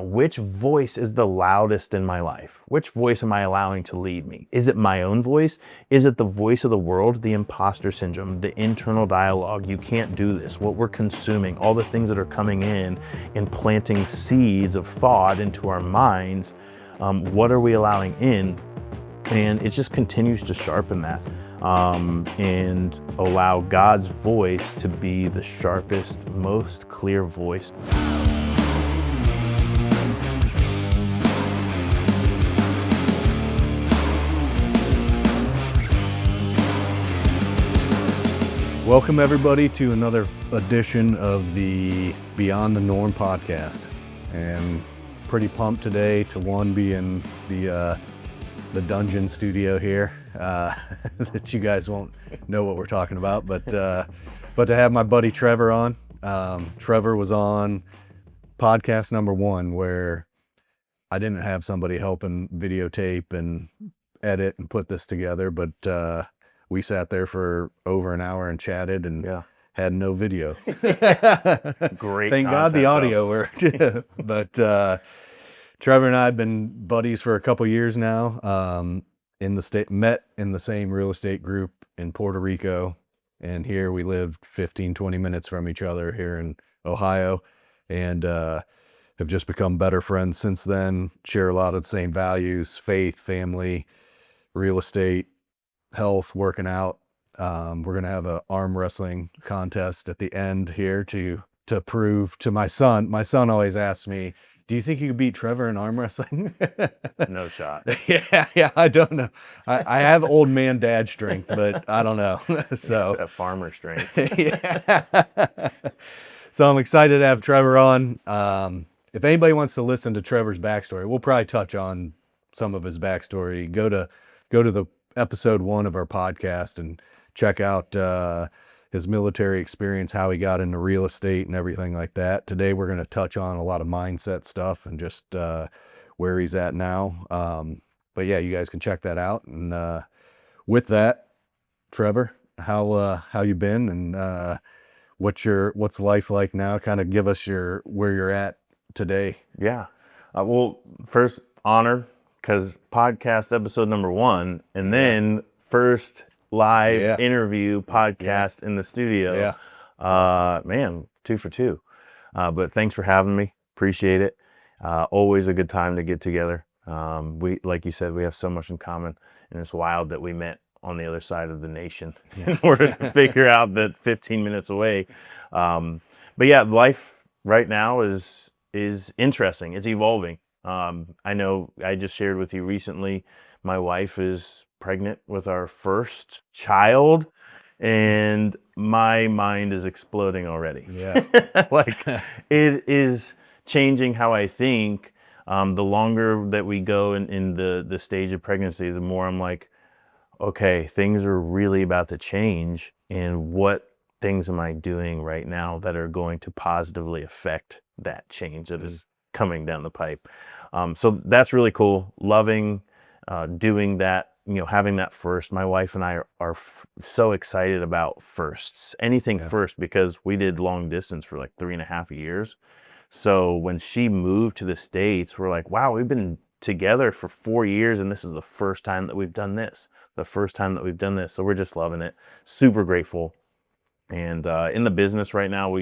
Which voice is the loudest in my life? Which voice am I allowing to lead me? Is it my own voice? Is it the voice of the world, the imposter syndrome, the internal dialogue? You can't do this. What we're consuming, all the things that are coming in and planting seeds of thought into our minds, what are we allowing in? And it just continues to sharpen that and allow God's voice to be the sharpest, most clear voice. Welcome everybody to another edition of the Beyond the Norm podcast, and pretty pumped today to be in the dungeon studio here. That you guys won't know what we're talking about, but to have my buddy Trevor on. Trevor was on podcast number 1 where I didn't have somebody helping videotape and edit and put this together, but we sat there for over an hour and chatted and had no video. Great. Thank God the audio worked. But Trevor and I have been buddies for a couple years now. Met in the same real estate group in Puerto Rico. And here we lived 15, 20 minutes from each other here in Ohio. And have just become better friends since then. Share a lot of the same values: faith, family, real estate, health, working out. We're going to have an arm wrestling contest at the end here to prove to my son. My son always asks me, do you think you could beat Trevor in arm wrestling? No shot. Yeah, I don't know. I have old man dad strength, but I don't know. So that farmer strength. Yeah. So I'm excited to have Trevor on. If anybody wants to listen to Trevor's backstory, we'll probably touch on some of his backstory. Go to the episode 1 of our podcast and check out his military experience, how he got into real estate and everything like that. Today we're going to touch on a lot of mindset stuff and just where he's at now. But yeah, you guys can check that out. And with that, Trevor, how you been, and what's life like now? Kind of give us where you're at today. Yeah. Well, first, honored, because podcast episode number 1, and then first live interview podcast in the studio. Yeah. Awesome. Man, 2 for 2. But thanks for having me. Appreciate it. Always a good time to get together. We, like you said, we have so much in common, and it's wild that we met on the other side of the nation in order to figure out that 15 minutes away. But yeah, life right now is interesting. It's evolving. I know I just shared with you recently, my wife is pregnant with our first child, and my mind is exploding already. Yeah. Like, it is changing how I think. The longer that we go in the stage of pregnancy, the more I'm like, okay, things are really about to change, and what things am I doing right now that are going to positively affect that change that is coming down the pipe. So that's really cool. Loving doing that, having that first. My wife and I are so excited about firsts. Anything first, because we did long distance for like 3.5 years. So when she moved to the States, we're like, wow, we've been together for 4 years, and this is the first time that we've done this. So we're just loving it. Super grateful. And in the business right now,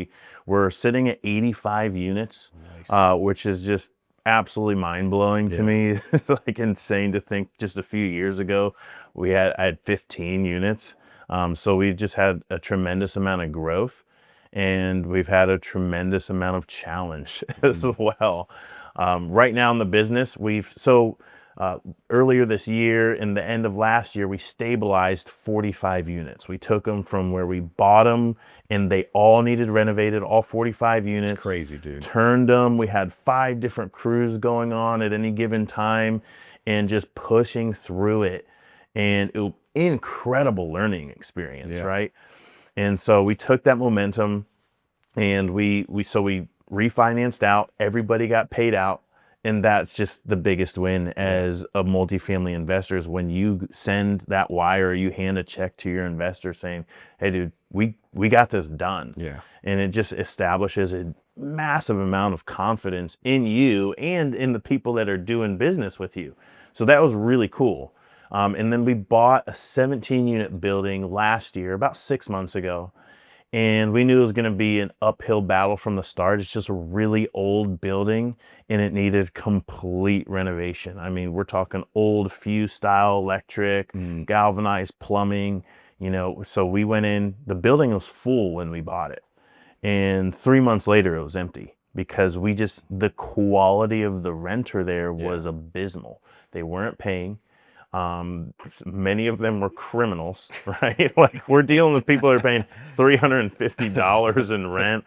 we're sitting at 85 units, which is just absolutely mind-blowing to me. It's like insane to think just a few years ago I had 15 units. So we've just had a tremendous amount of growth, and we've had a tremendous amount of challenge as well. Right now in the business, earlier this year and the end of last year, we stabilized 45 units. We took them from where we bought them, and they all needed renovated, all 45 units. It's crazy, dude. Turned them. We had 5 different crews going on at any given time and just pushing through it. And it was an incredible learning experience, right? And so we took that momentum, and we refinanced out. Everybody got paid out. And that's just the biggest win as a multifamily investor, is when you send that wire, or you hand a check to your investor saying, hey dude, we got this done. Yeah. And it just establishes massive amount of confidence in you and in the people that are doing business with you. So that was really cool. And then we bought a 17 unit building last year, about 6 months ago. And we knew it was going to be an uphill battle from the start. It's just a really old building and it needed complete renovation. I mean, we're talking old fuse style electric, galvanized plumbing, so we went in, the building was full when we bought it. And 3 months later, it was empty because the quality of the renter there was abysmal. They weren't paying. Many of them were criminals, right? Like we're dealing with people that are paying $350 in rent.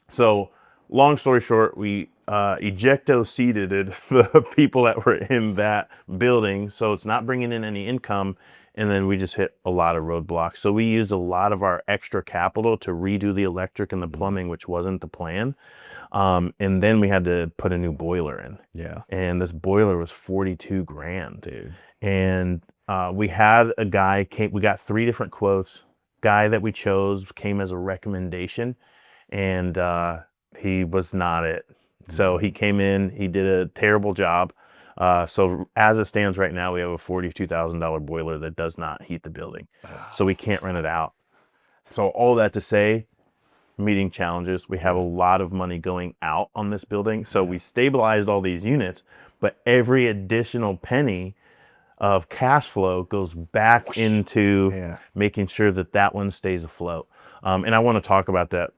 So long story short, we ejecto-seated the people that were in that building. So it's not bringing in any income. And then we just hit a lot of roadblocks. So we used a lot of our extra capital to redo the electric and the plumbing, which wasn't the plan. And then we had to put a new boiler in. Yeah. And this boiler was 42 grand. Dude. And we had a guy we got 3 different quotes. Guy that we chose came as a recommendation, and he was not it. So he came in, he did a terrible job. So as it stands right now, we have a $42,000 boiler that does not heat the building. So we can't rent it out. So all that to say, meeting challenges. We have a lot of money going out on this building. So we stabilized all these units, but every additional penny of cash flow goes back into making sure that one stays afloat. And I want to talk about that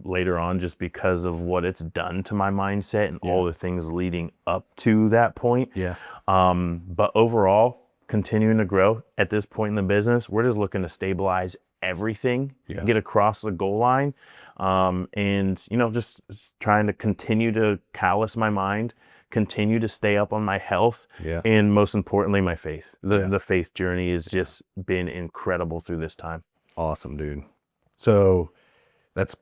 later on just because of what it's done to my mindset and all the things leading up to that point. But overall, continuing to grow at this point in the business, we're just looking to stabilize everything, get across the goal line, and just trying to continue to callous my mind, continue to stay up on my health, and most importantly, my faith. The faith journey has just been incredible through this time. Awesome, dude. So that's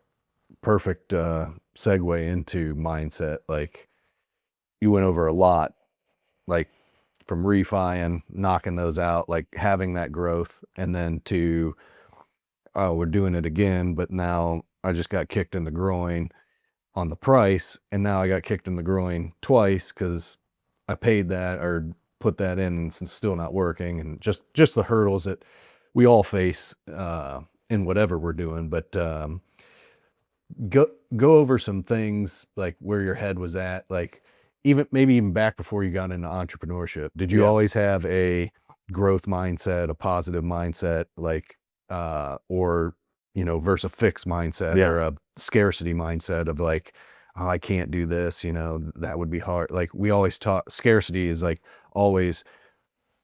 perfect segue into mindset. Like you went over a lot, like from refi and knocking those out, like having that growth, and then to we're doing it again, but now I just got kicked in the groin on the price, and now I got kicked in the groin twice because I paid that or put that in and it's still not working, and just the hurdles that we all face in whatever we're doing. But go over some things like where your head was at, like maybe even back before you got into entrepreneurship. Did you always have a growth mindset, a positive mindset, like or versus a fixed mindset or a scarcity mindset of like, oh, I can't do this, that would be hard. Like we always taught scarcity is like always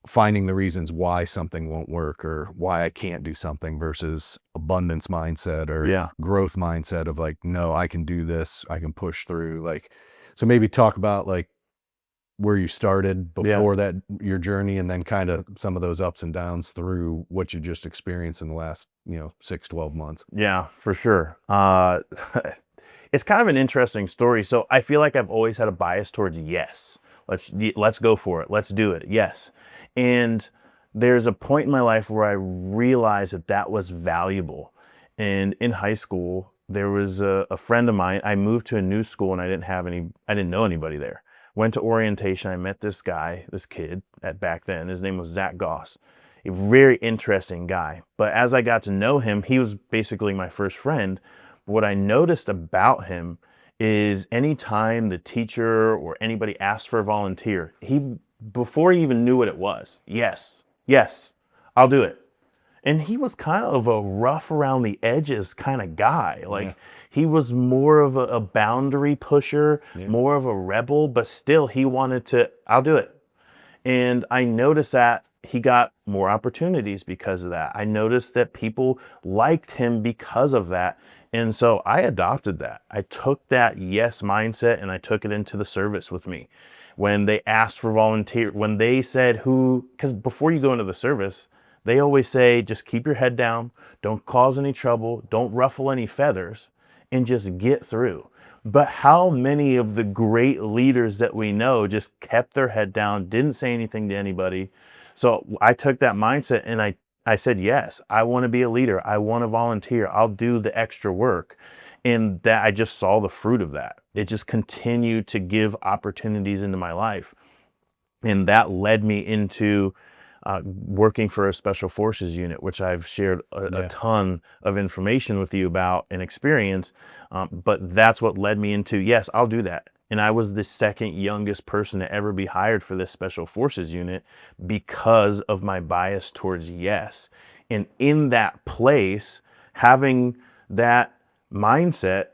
finding the reasons why something won't work or why I can't do something, versus abundance mindset or growth mindset of like, no, I can do this, I can push through. Like, so maybe talk about like where you started before that, your journey, and then kind of some of those ups and downs through what you just experienced in the last 6-12 months. Yeah, for sure. It's kind of an interesting story. So I feel like I've always had a bias towards yes. Let's go for it. Let's do it. Yes. And there's a point in my life where I realized that was valuable. And in high school, there was a friend of mine. I moved to a new school and I didn't know anybody there. Went to orientation. I met this kid back then. His name was Zach Goss. A very interesting guy. But as I got to know him, he was basically my first friend. What I noticed about him is anytime the teacher or anybody asked for a volunteer, before he even knew what it was, yes, I'll do it. And he was kind of a rough around the edges kind of guy. Like he was more of a boundary pusher, more of a rebel, but still he wanted I'll do it. And I noticed that he got more opportunities because of that. I noticed that people liked him because of that. And so I adopted that. I took that yes mindset and I took it into the service with me. When they asked for volunteer, when they said because before you go into the service, they always say, just keep your head down, don't cause any trouble, don't ruffle any feathers, and just get through. But how many of the great leaders that we know just kept their head down, didn't say anything to anybody? So I took that mindset and I said, yes, I want to be a leader. I want to volunteer. I'll do the extra work. And that I just saw the fruit of that. It just continued to give opportunities into my life. And that led me into working for a special forces unit, which I've shared a ton of information with you about and experience. But that's what led me into, yes, I'll do that. And I was the second youngest person to ever be hired for this special forces unit because of my bias towards yes. And in that place, having that mindset,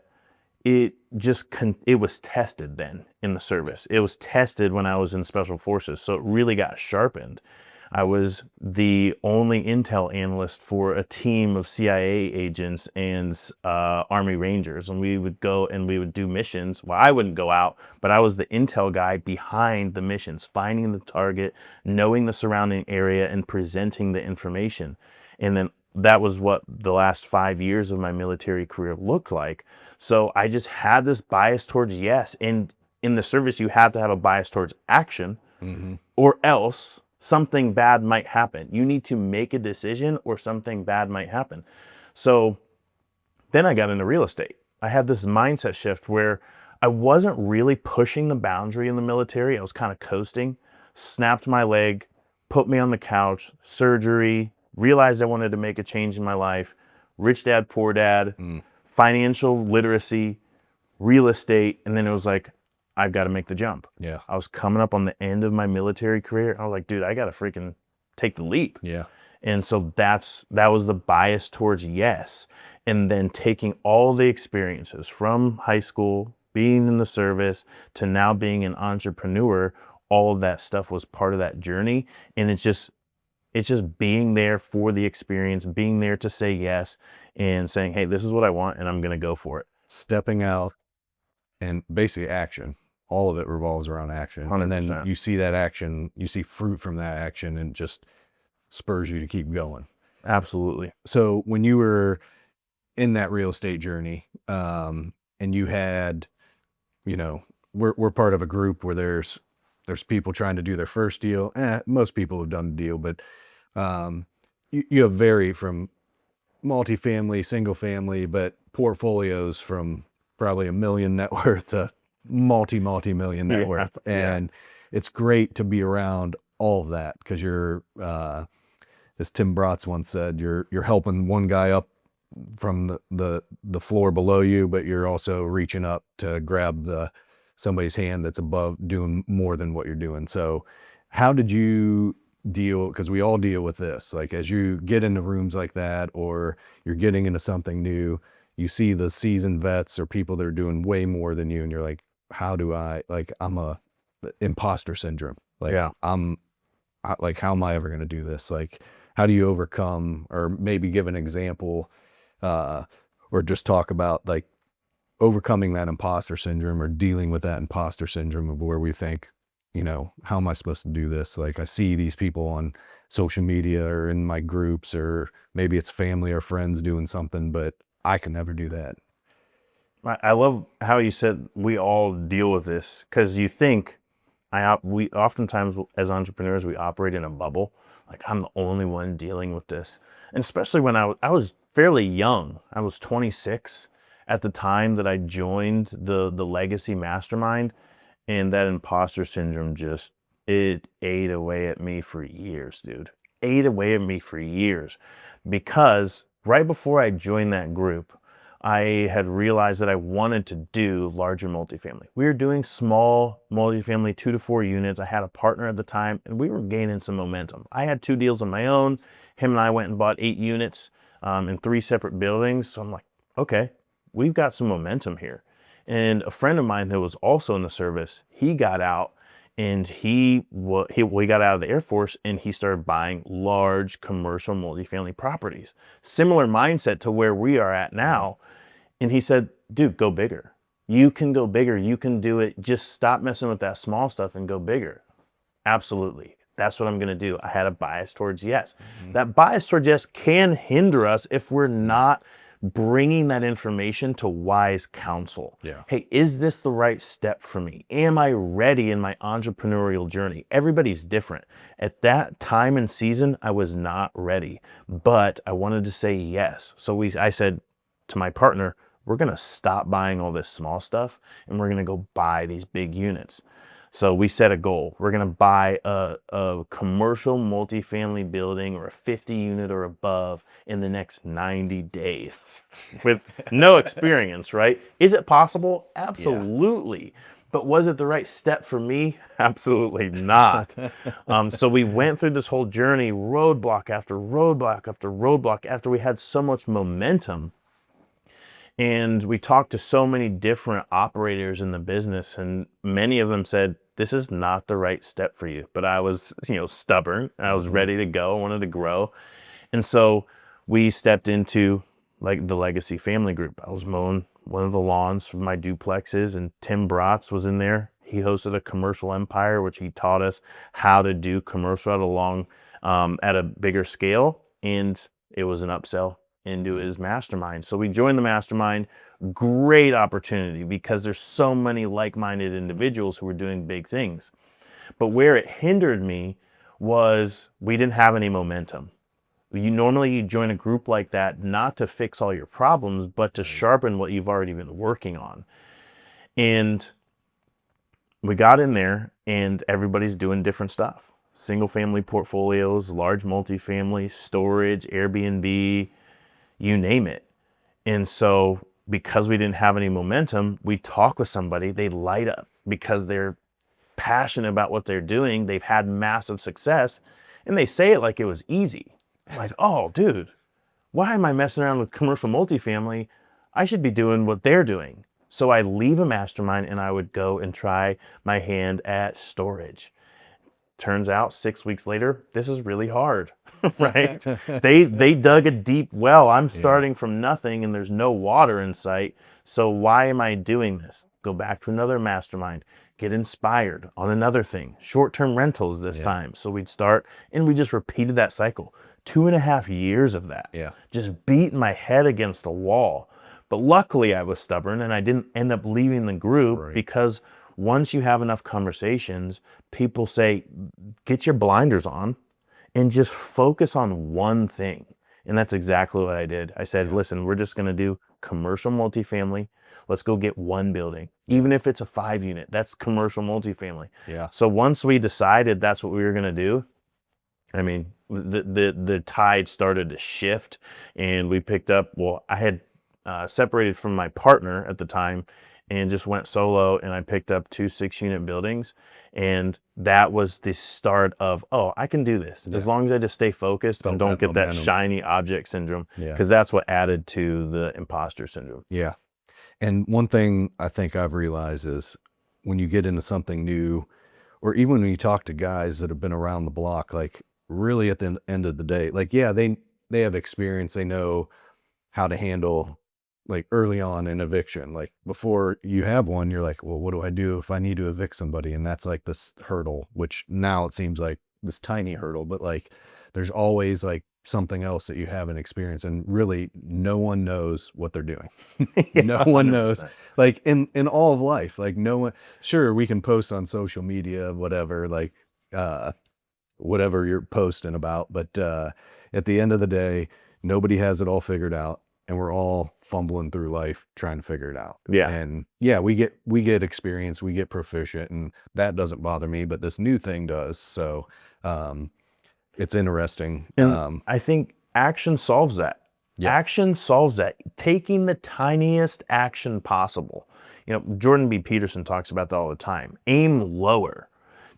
it was tested then in the service. It was tested when I was in special forces. So it really got sharpened. I was the only intel analyst for a team of CIA agents and Army Rangers. And we would go and we would do missions. Well, I wouldn't go out, but I was the intel guy behind the missions, finding the target, knowing the surrounding area, and presenting the information. And then that was what the last 5 years of my military career looked like. So I just had this bias towards yes. And in the service, you have to have a bias towards action, or else something bad might happen. You need to make a decision or something bad might happen. So then I got into real estate. I had this mindset shift where I wasn't really pushing the boundary in the military. I was kind of coasting, snapped my leg, put me on the couch, surgery, realized I wanted to make a change in my life, rich dad, poor dad, financial literacy, real estate. And then it was like, I've got to make the jump. Yeah. I was coming up on the end of my military career. I was like, dude, I got to freaking take the leap. Yeah. And so that was the bias towards yes. And then taking all the experiences from high school, being in the service, to now being an entrepreneur, all of that stuff was part of that journey. And it's just being there for the experience, being there to say yes, and saying, hey, this is what I want, and I'm going to go for it. Stepping out and basically action. All of it revolves around action. 100%. And then you see that action, you see fruit from that action, and just spurs you to keep going. Absolutely. So when you were in that real estate journey, and you had, we're part of a group where there's people trying to do their first deal. Most people have done a deal, but you have vary from multifamily, single family, but portfolios from probably $1 million net worth to multi-million net worth. And it's great to be around all of that, because you're, as Tim Bratz once said, you're helping one guy up from the floor below you, but you're also reaching up to grab somebody's hand that's above, doing more than what you're doing. So how did you deal, because we all deal with this, like as you get into rooms like that, or you're getting into something new, you see the seasoned vets or people that are doing way more than you, and you're like, how do I, like, I'm a imposter syndrome. Like, how am I ever going to do this? Like, how do you overcome, or maybe give an example, or just talk about like overcoming that imposter syndrome, or dealing with that imposter syndrome of where we think, how am I supposed to do this? Like, I see these people on social media or in my groups, or maybe it's family or friends doing something, but I can never do that. I love how you said we all deal with this, because you think we oftentimes as entrepreneurs, we operate in a bubble. Like, I'm the only one dealing with this. And especially when I was fairly young. I was 26 at the time that I joined the Legacy Mastermind, and that imposter syndrome it ate away at me for years, dude. Ate away at me for years, because right before I joined that group, I had realized that I wanted to do larger multifamily. We were doing small multifamily, 2 to 4 units. I had a partner at the time, and we were gaining some momentum. I had 2 deals on my own. Him and I went and bought 8 units in 3 separate buildings. So I'm like, okay, we've got some momentum here. And a friend of mine that was also in the service, he got out, and he got out of the Air Force, and he started buying large commercial multifamily properties. Similar mindset to where we are at now. And he said, dude, go bigger. You can go bigger. You can do it. Just stop messing with that small stuff and go bigger. Absolutely. That's what I'm going to do. I had a bias towards yes. That bias towards yes can hinder us if we're not bringing that information to wise counsel. Yeah. Hey, is this the right step for me? Am I ready in my entrepreneurial journey? Everybody's different. At that time and season, I was not ready, but I wanted to say yes. So I said to my partner, we're going to stop buying all this small stuff and we're going to go buy these big units. So we set a goal. We're going to buy a commercial multifamily building or a 50 unit or above in the next 90 days with no experience, right? Is it possible? Absolutely. But was it the right step for me? Absolutely not. So we went through this whole journey, roadblock after roadblock after roadblock, after we had so much momentum. And we talked to so many different operators in the business, and many of them said, this is not the right step for you. But I was, stubborn. I was ready to go. I wanted to grow. And so we stepped into like the Legacy Family Group. I was mowing one of the lawns for my duplexes, and Tim Bratz was in there. He hosted a commercial empire, which he taught us how to do commercial at a bigger scale. And it was an upsell into his mastermind. So we joined the mastermind. Great opportunity because there's so many like-minded individuals who were doing big things. But where it hindered me was we didn't have any momentum. You join a group like that not to fix all your problems, but to sharpen what you've already been working on. And we got in there and everybody's doing different stuff. Single family portfolios, large multifamily, storage, Airbnb, you name it. And so because we didn't have any momentum, we talk with somebody, they light up because they're passionate about what they're doing. They've had massive success and they say it like it was easy. Like, oh, dude, why am I messing around with commercial multifamily? I should be doing what they're doing. So I'd leave a mastermind and I would go and try my hand at storage. Turns out 6 weeks later, this is really hard, right? They dug a deep well. I'm starting from nothing and there's no water in sight. So why am I doing this? Go back to another mastermind, get inspired on another thing, short-term rentals this time. So we'd start and we just repeated that cycle. 2.5 years of that. Just beating my head against the wall. But luckily I was stubborn and I didn't end up leaving the group because once you have enough conversations, people say, get your blinders on and just focus on one thing. And that's exactly what I did. I said, listen, we're just going to do commercial multifamily. Let's go get one building. Even if it's a 5 unit, that's commercial multifamily. So once we decided that's what we were going to do, I mean, the tide started to shift and we picked up, I had separated from my partner at the time and just went solo, and I picked up 2 6-unit buildings, and that was the start of, I can do this as long as I just stay focused and don't get that shiny object syndrome, because that's what added to the imposter syndrome. And one thing I think I've realized is when you get into something new, or even when you talk to guys that have been around the block, like really at the end of the day, like, they have experience, they know how to handle like early on an eviction. Like before you have one, you're like, well, what do I do if I need to evict somebody? And that's like this hurdle, which now it seems like this tiny hurdle, but like there's always like something else that you haven't experienced, and really no one knows what they're doing. No one knows, like in all of life, like no one, sure, we can post on social media, whatever, like whatever you're posting about, but at the end of the day, nobody has it all figured out, and we're all fumbling through life trying to figure it out. And we get experience, we get proficient, and that doesn't bother me, but this new thing does. So it's interesting. And I think action solves that. Action solves that. Taking the tiniest action possible. Jordan B. Peterson talks about that all the time. Aim lower.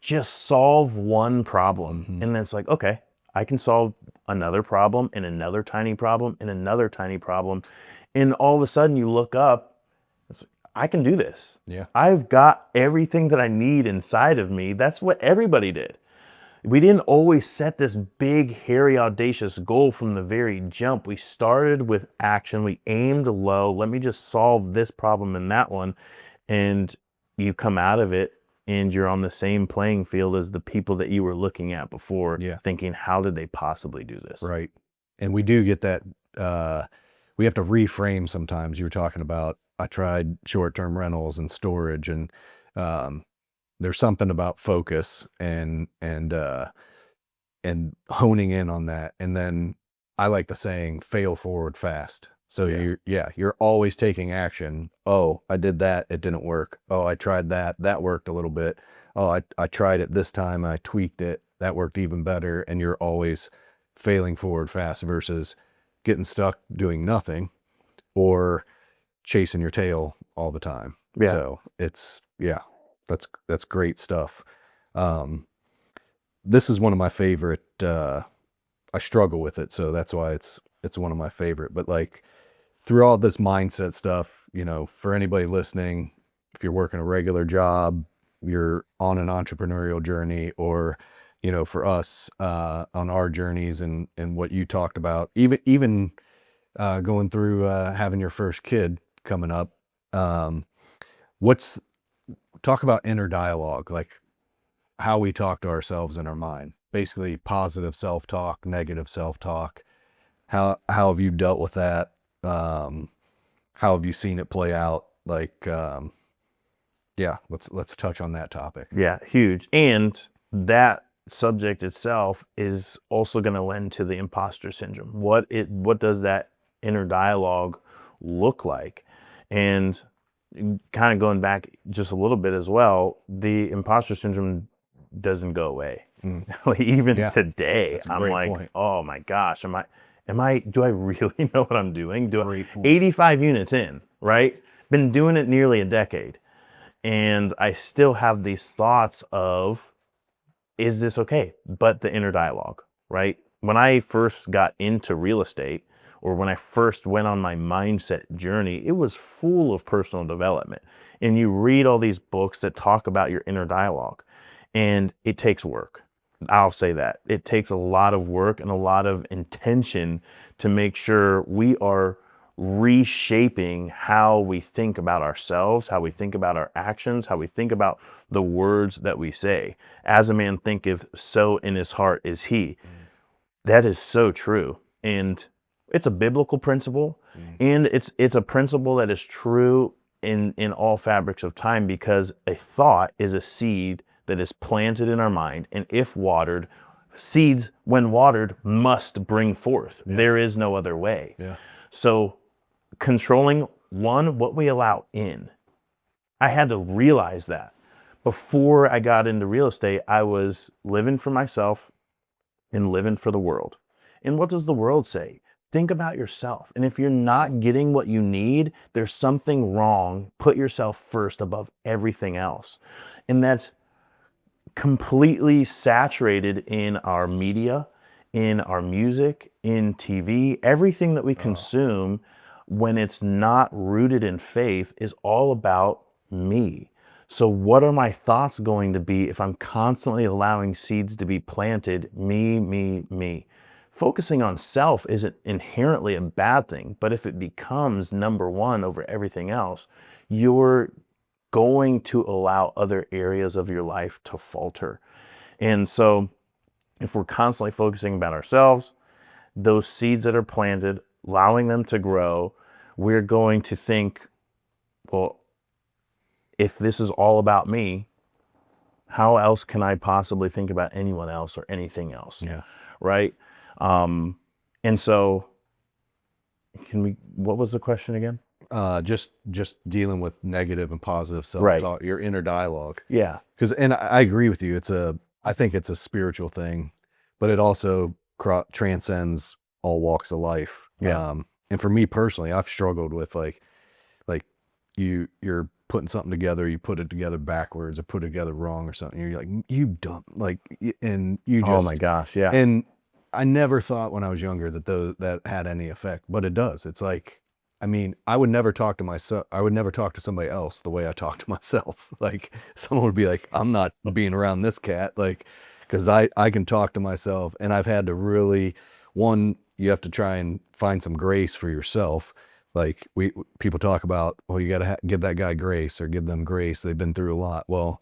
Just solve one problem. And then it's like, okay, I can solve another problem and another tiny problem and another tiny problem. And all of a sudden you look up, it's like, I can do this. I've got everything that I need inside of me. That's what everybody did. We didn't always set this big, hairy, audacious goal from the very jump. We started with action. We aimed low. Let me just solve this problem and that one. And you come out of it and you're on the same playing field as the people that you were looking at before, thinking, how did they possibly do this? Right. And we do get that, we have to reframe sometimes. You were talking about, I tried short-term rentals and storage, and there's something about focus and honing in on that. And then I like the saying, fail forward fast. So you're always taking action. Oh, I did that, it didn't work. Oh, I tried that, that worked a little bit. Oh, I tried it this time, I tweaked it, that worked even better. And you're always failing forward fast versus getting stuck doing nothing or chasing your tail all the time. Yeah. So it's, that's great stuff. This is one of my favorite, I struggle with it. So that's why it's one of my favorite, but like through all this mindset stuff, you know, for anybody listening, if you're working a regular job, you're on an entrepreneurial journey, or, you know, for us, on our journeys and what you talked about, even going through, having your first kid coming up, what's, talk about inner dialogue, like how we talk to ourselves in our mind, basically positive self-talk, negative self-talk. How have you dealt with that? How have you seen it play out? Like, let's touch on that topic. Yeah, huge. And that subject itself is also going to lend to the imposter syndrome. What does that inner dialogue look like? And kind of going back just a little bit as well, the imposter syndrome doesn't go away. Like, even today, I'm like, point. Oh my gosh, do I really know what I'm doing? 85 units in, right? Been doing it nearly a decade. And I still have these thoughts of, is this okay? But the inner dialogue, right? When I first got into real estate, or when I first went on my mindset journey, it was full of personal development. And you read all these books that talk about your inner dialogue, and it takes work. I'll say that. It takes a lot of work and a lot of intention to make sure we are reshaping how we think about ourselves, how we think about our actions, how we think about the words that we say. As a man thinketh, so in his heart is he. That is so true. And it's a biblical principle, and it's a principle that is true in all fabrics of time, because a thought is a seed that is planted in our mind, and if watered, seeds, when watered, must bring forth. There is no other way. So controlling, one, what we allow in. I had to realize that. Before I got into real estate, I was living for myself and living for the world. And what does the world say? Think about yourself. And if you're not getting what you need, there's something wrong. Put yourself first above everything else. And that's completely saturated in our media, in our music, in TV. Everything that we consume, when it's not rooted in faith, is all about me. So what are my thoughts going to be if I'm constantly allowing seeds to be planted? Me. Focusing on self isn't inherently a bad thing, but if it becomes number one over everything else, you're going to allow other areas of your life to falter. And so if we're constantly focusing about ourselves, those seeds that are planted, allowing them to grow, we're going to think, well, if this is all about me, how else can I possibly think about anyone else or anything else? Right? And so what was the question again? Just dealing with negative and positive self-talk, your inner dialogue. Yeah. And I agree with you. I think it's a spiritual thing, but it also transcends all walks of life. And for me personally, I've struggled with like you're putting something together, you put it together backwards or put it together wrong or something. You're like, you dumb, like, and you just, oh my gosh. Yeah. And I never thought when I was younger that had any effect, but it does. It's like, I mean, I would never talk to myself. I would never talk to somebody else the way I talk to myself. Like, someone would be like, I'm not being around this cat. Like, cause I can talk to myself, and I've had to really, you have to try and find some grace for yourself. Like people talk about, well, you got to give that guy grace or give them grace. They've been through a lot. Well,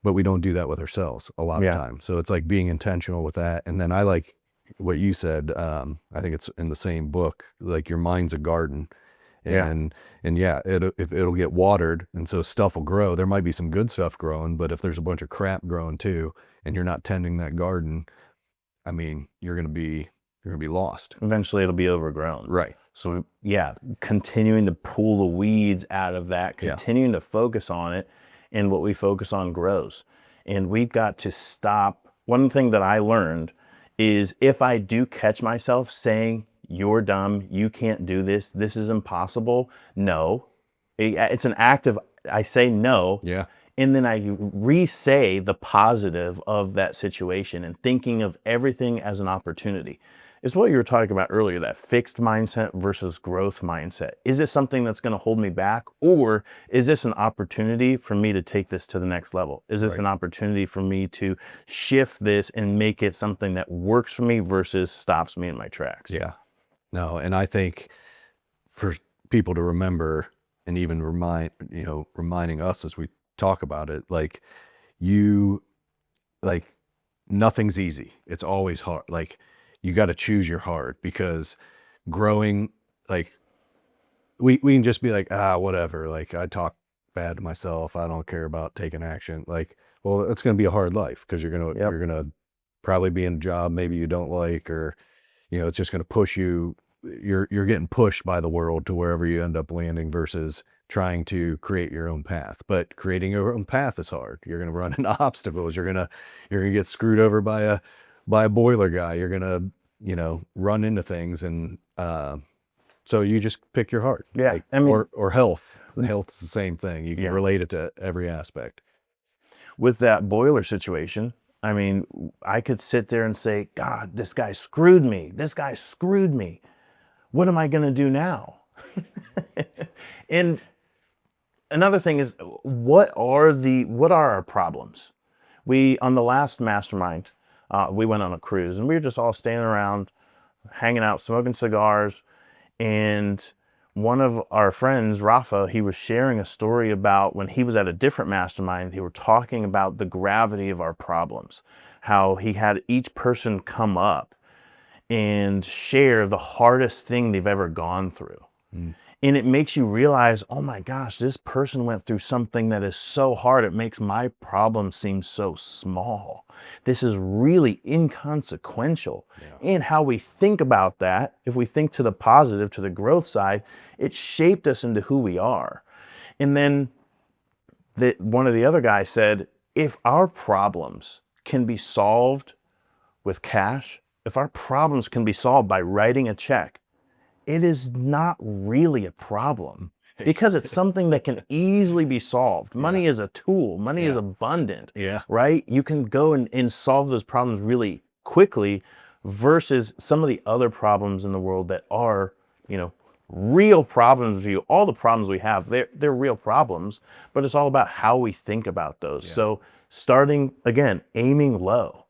but we don't do that with ourselves a lot of times. So it's like being intentional with that. And then I like what you said. I think it's in the same book, like your mind's a garden. And it'll get watered, and so stuff will grow. There might be some good stuff growing, but if there's a bunch of crap growing too, and you're not tending that garden, I mean, you're gonna be lost. Eventually it'll be overgrown. Right. So yeah, continuing to pull the weeds out of that, continuing to focus on it, and what we focus on grows. And we've got to stop. One thing that I learned is if I do catch myself saying, "You're dumb, you can't do this, this is impossible," no. It's an act of, I say no. Yeah. And then I re-say the positive of that situation and thinking of everything as an opportunity. It's what you were talking about earlier, that fixed mindset versus growth mindset. Is this something that's going to hold me back, or is this an opportunity for me to take this to the next level? Is this an opportunity for me to shift this and make it something that works for me versus stops me in my tracks? Yeah. No, and I think for people to remember and even reminding us as we talk about it, like nothing's easy. It's always hard. Like you got to choose your hard, because growing, like we can just be like, whatever. Like I talk bad to myself. I don't care about taking action. Like, well, it's going to be a hard life, because you're going to probably be in a job maybe you don't like, or, it's just going to push you. You're getting pushed by the world to wherever you end up landing, versus trying to create your own path. But creating your own path is hard. You're going to run into obstacles. You're going to get screwed over by a boiler guy. You're going to, run into things. And, so you just pick your heart. Yeah. Like, I mean, or health. The health is the same thing. You can relate it to every aspect. with that boiler situation, I mean, I could sit there and say, "God, this guy screwed me. This guy screwed me. What am I going to do now?" And another thing is, what are our problems? On the last mastermind, we went on a cruise and we were just all standing around, hanging out, smoking cigars. And one of our friends, Rafa, he was sharing a story about when he was at a different mastermind. They were talking about the gravity of our problems, how he had each person come up and share the hardest thing they've ever gone through. And it makes you realize, oh my gosh, this person went through something that is so hard. It makes my problem seem so small. This is really inconsequential. And how we think about that, if we think to the positive, to the growth side, it shaped us into who we are. And then one of the other guys said, if our problems can be solved with cash, if our problems can be solved by writing a check, it is not really a problem, because it's something that can easily be solved. Money is a tool. Money is abundant, right? You can go and solve those problems really quickly, versus some of the other problems in the world that are, real problems for you. All the problems we have, they're real problems, but it's all about how we think about those. So starting, again, aiming low.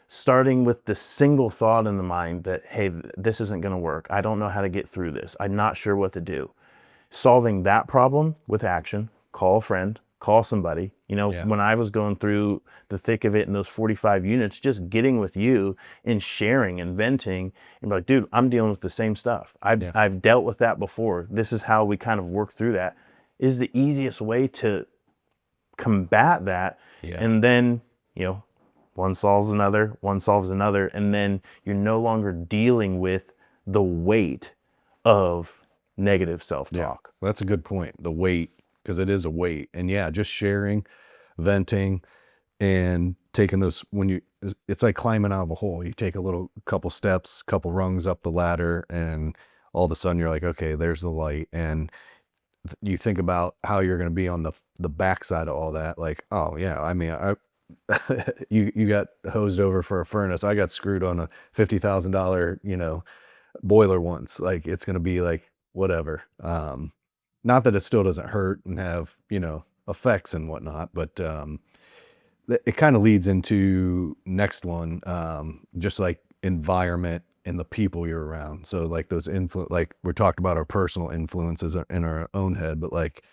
Starting with the single thought in the mind that, hey, this isn't going to work. I don't know how to get through this. I'm not sure what to do. Solving that problem with action. Call a friend, call somebody. When I was going through the thick of it in those 45 units, just getting with you and sharing and venting and be like, dude, I'm dealing with the same stuff. I've dealt with that before. This is how we kind of work through that, is the easiest way to combat that. And then, one solves another, and then you're no longer dealing with the weight of negative self-talk. Well, that's a good point. The weight, because it is a weight. And just sharing, venting, and taking those, it's like climbing out of a hole. You take couple steps, couple rungs up the ladder, and all of a sudden you're like, okay, there's the light. And you think about how you're going to be on the backside of all that. Like, oh yeah, I mean, you got hosed over for a furnace. I got screwed on a $50,000, boiler once. Like, it's going to be like, whatever. Not that it still doesn't hurt and have, effects and whatnot, but, it kind of leads into next one. Just like environment and the people you're around. So like those like we talked about our personal influences in our own head, but like,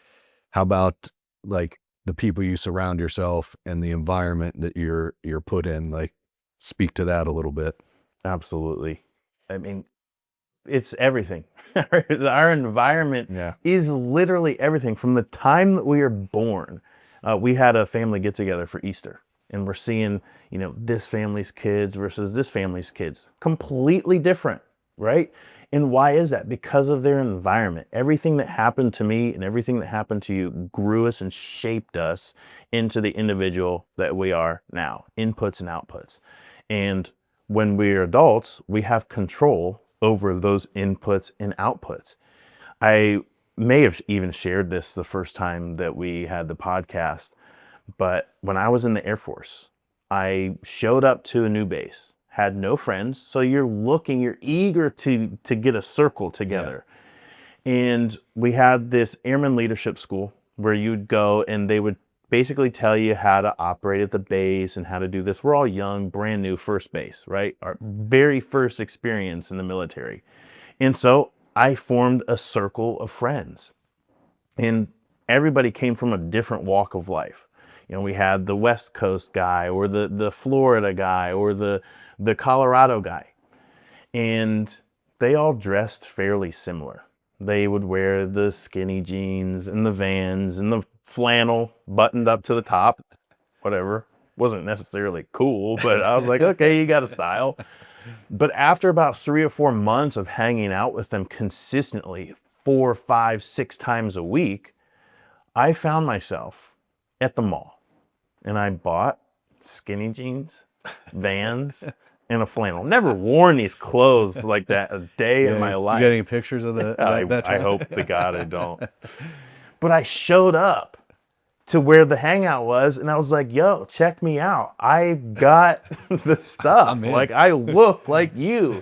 how about like the people you surround yourself and the environment that you're put in? Like, speak to that a little bit. Absolutely. I mean, it's everything. Our environment is literally everything. From the time that we are born, we had a family get together for Easter, and we're seeing, this family's kids versus this family's kids. Completely different. right? And why is that? Because of their environment. Everything that happened to me and everything that happened to you grew us and shaped us into the individual that we are now, inputs and outputs. And when we're adults, we have control over those inputs and outputs. I may have even shared this the first time that we had the podcast, but when I was in the Air Force, I showed up to a new base, had no friends. So you're eager to get a circle together. And we had this airman leadership school where you'd go and they would basically tell you how to operate at the base and how to do this. We're all young, brand new, first base, right? Our very first experience in the military. And so I formed a circle of friends, and everybody came from a different walk of life. You know, we had the West Coast guy or the Florida guy or the Colorado guy. And they all dressed fairly similar. They would wear the skinny jeans and the Vans and the flannel buttoned up to the top, whatever. Wasn't necessarily cool, but I was like, okay, you got a style. But after about 3 or 4 months of hanging out with them consistently, 4, 5, 6 times a week, I found myself at the mall and I bought skinny jeans, Vans, and a flannel. Never worn these clothes like that a day in my life. You got any pictures of that I time? hope to God I don't. But I showed up to where the hangout was and I was like, yo, check me out. I got the stuff. Like, I look like you.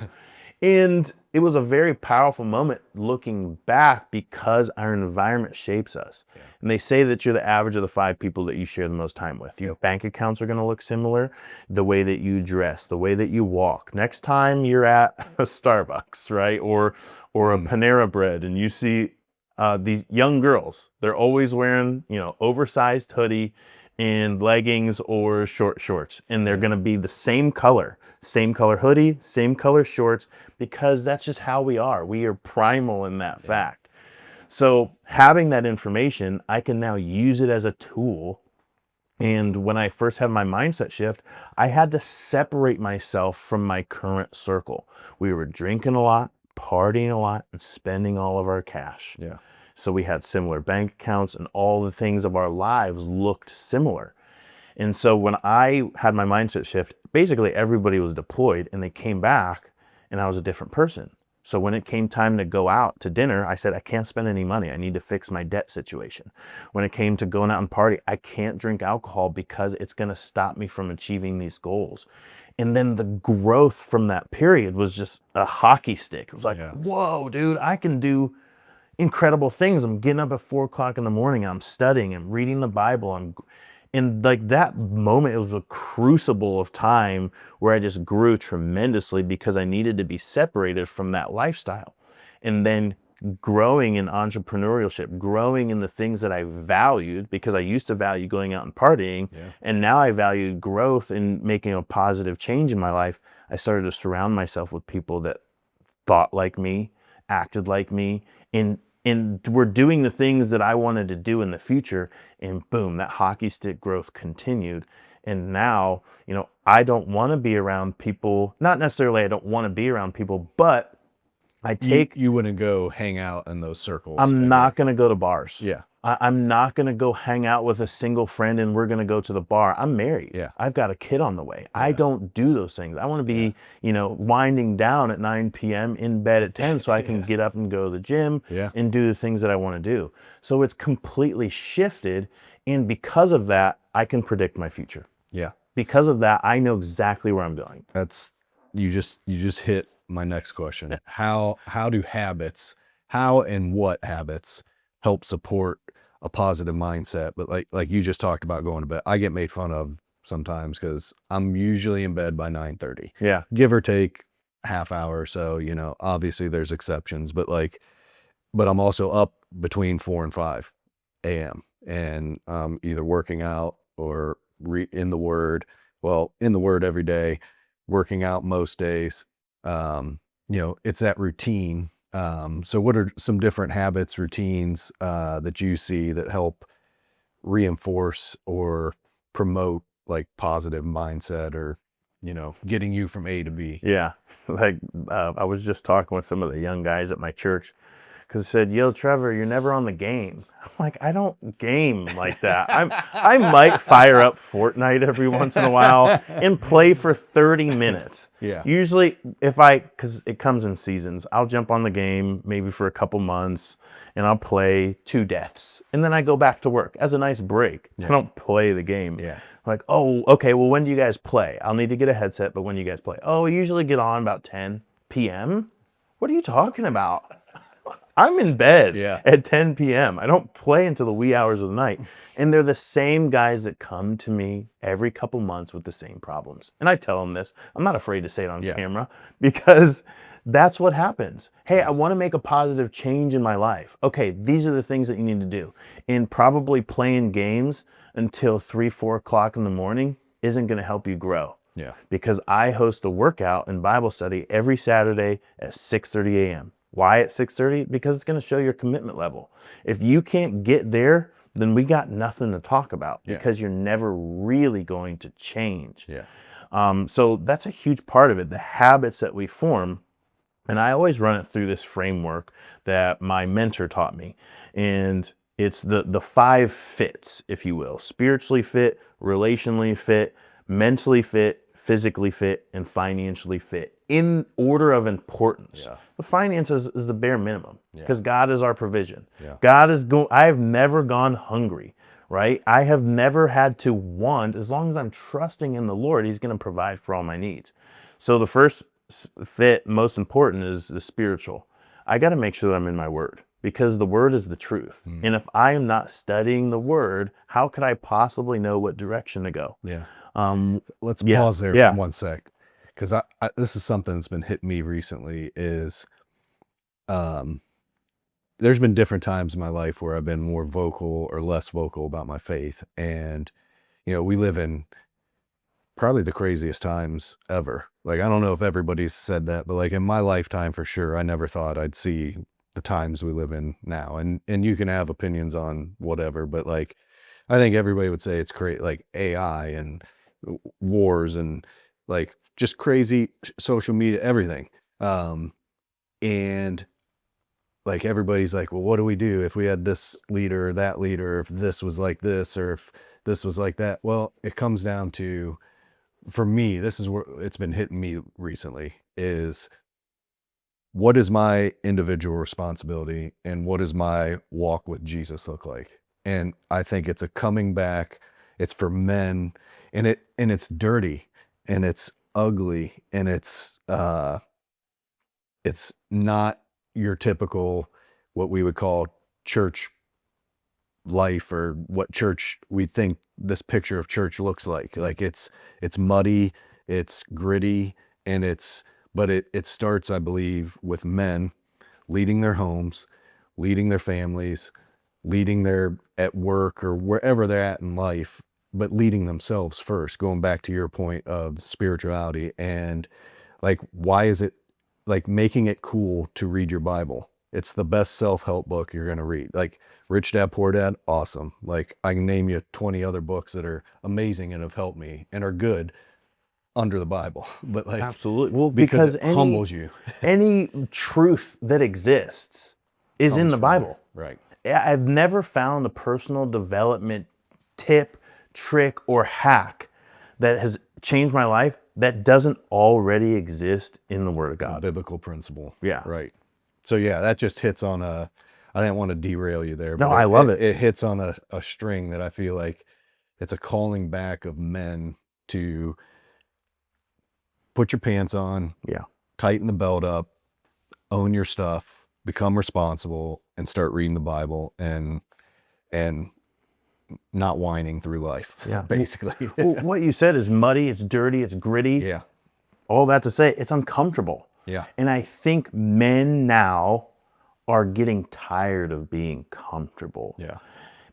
And it was a very powerful moment looking back because our environment shapes us. Yeah. And they say that you're the average of the 5 people that you share the most time with. Your bank accounts are going to look similar, the way that you dress, the way that you walk. Next time you're at a Starbucks, right? Or a Panera Bread and you see these young girls, they're always wearing, oversized hoodie and leggings or short shorts. And they're going to be the same color hoodie, same color shorts, because that's just how we are. We are primal in that fact. So having that information, I can now use it as a tool. And when I first had my mindset shift, I had to separate myself from my current circle. We were drinking a lot, partying a lot, and spending all of our cash. Yeah. So we had similar bank accounts and all the things of our lives looked similar. And so when I had my mindset shift, basically everybody was deployed and they came back and I was a different person. So when it came time to go out to dinner, I said, I can't spend any money. I need to fix my debt situation. When it came to going out and party, I can't drink alcohol because it's going to stop me from achieving these goals. And then the growth from that period was just a hockey stick. It was like, whoa, dude, I can do incredible things. I'm getting up at 4 o'clock in the morning. I'm studying. I'm reading the Bible. And like that moment, it was a crucible of time where I just grew tremendously because I needed to be separated from that lifestyle. And then growing in entrepreneurship, growing in the things that I valued, because I used to value going out and partying. And now I value growth and making a positive change in my life. I started to surround myself with people that thought like me, acted like me, and we're doing the things that I wanted to do in the future. And boom, that hockey stick growth continued. And now, I don't want to be around people, not necessarily I don't want to be around people, but I take... You wouldn't go hang out in those circles. I'm not going to go to bars. Yeah. I'm not going to go hang out with a single friend and we're going to go to the bar. I'm married. Yeah. I've got a kid on the way. I don't do those things. I want to be, winding down at 9 p.m. in bed at 10 so I can get up and go to the gym and do the things that I want to do. So it's completely shifted. And because of that, I can predict my future. Yeah. Because of that, I know exactly where I'm going. You just hit my next question. How and what habits help support a positive mindset? But like you just talked about going to bed, I get made fun of sometimes because I'm usually in bed by 9:30. Yeah. Give or take half hour or so, obviously there's exceptions, but I'm also up between 4 and 5 a.m. and either working out or in the Word every day, working out most days. It's that routine. So what are some different habits, routines that you see that help reinforce or promote like positive mindset or getting you from A to B. Yeah. Like, I was just talking with some of the young guys at my church because I said, yo, Trevor, you're never on the game. I'm like, I don't game like that. I might fire up Fortnite every once in a while and play for 30 minutes. Yeah. Usually because it comes in seasons, I'll jump on the game maybe for a couple months and I'll play 2 deaths. And then I go back to work as a nice break. I don't play the game. Yeah. Like, oh, okay, well, when do you guys play? I'll need to get a headset, but when do you guys play? Oh, we usually get on about 10 p.m. What are you talking about? I'm in bed at 10 p.m. I don't play until the wee hours of the night. And they're the same guys that come to me every couple months with the same problems. And I tell them this. I'm not afraid to say it on camera because that's what happens. Hey, I want to make a positive change in my life. Okay, these are the things that you need to do. And probably playing games until 3, 4 o'clock in the morning isn't going to help you grow. Yeah. Because I host a workout and Bible study every Saturday at 6:30 a.m. Why at 6:30? Because it's going to show your commitment level. If you can't get there, then we got nothing to talk about because you're never really going to change. Yeah. So that's a huge part of it, the habits that we form. And I always run it through this framework that my mentor taught me. And it's the 5 fits, if you will: spiritually fit, relationally fit, mentally fit, physically fit, and financially fit, in order of importance. Yeah. The finances is the bare minimum because God is our provision. Yeah. I have never gone hungry, right? I have never had to want. As long as I'm trusting in the Lord, He's going to provide for all my needs. So the first fit, most important, is the spiritual. I got to make sure that I'm in my word because the word is the truth. And if I am not studying the word, how could I possibly know what direction to go? Yeah. Let's pause there for 1 sec. Because I this is something that's been hitting me recently is there's been different times in my life where I've been more vocal or less vocal about my faith. And, we live in probably the craziest times ever. Like, I don't know if everybody's said that, but like in my lifetime, for sure, I never thought I'd see the times we live in now. And you can have opinions on whatever, but like, I think everybody would say it's great, like AI and wars and like just crazy social media, everything. And like everybody's like, well, what do we do if we had this leader or that leader, if this was like this or if this was like that? Well, it comes down to, for me, this is where it's been hitting me recently, is what is my individual responsibility and what does my walk with Jesus look like? And I think it's a coming back. It's for men, and it's dirty and it's ugly and it's not your typical, what we would call church life or what church we think this picture of church looks like. Like it's muddy, it's gritty, and but it starts, I believe, with men leading their homes, leading their families, leading their at work or wherever they're at in life, but leading themselves first, going back to your point of spirituality. And like, why is it like making it cool to read your Bible? It's the best self-help book you're going to read. Like Rich Dad, Poor Dad, awesome. Like I can name you 20 other books that are amazing and have helped me and are good under the Bible. But like, absolutely. Well, because it humbles you. Any truth that exists is in the Bible. Right. I've never found a personal development tip, trick, or hack that has changed my life that doesn't already exist in the Word of God. A biblical principle. Yeah. Right. So yeah, that just hits on I didn't want to derail you there. No, but I love it. It hits on a string that I feel like it's a calling back of men to put your pants on, tighten the belt up, own your stuff, become responsible, and start reading the Bible and not whining through life. Yeah. Basically. Well, what you said is muddy, it's dirty, it's gritty. Yeah. All that to say, it's uncomfortable. Yeah. And I think men now are getting tired of being comfortable. Yeah.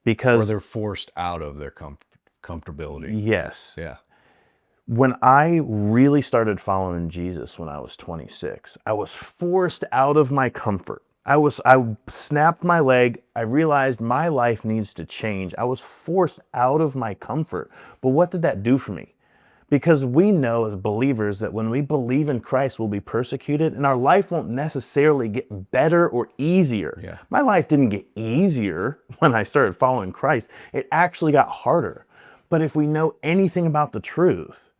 Because or they're forced out of their comfortability. Yes. Yeah. When I really started following Jesus when I was 26, I was forced out of my comfort. I snapped my leg. I realized my life needs to change. I was forced out of my comfort. But what did that do for me? Because we know as believers that when we believe in Christ, we'll be persecuted and our life won't necessarily get better or easier. Yeah. My life didn't get easier when I started following Christ. It actually got harder. But if we know anything about the truth,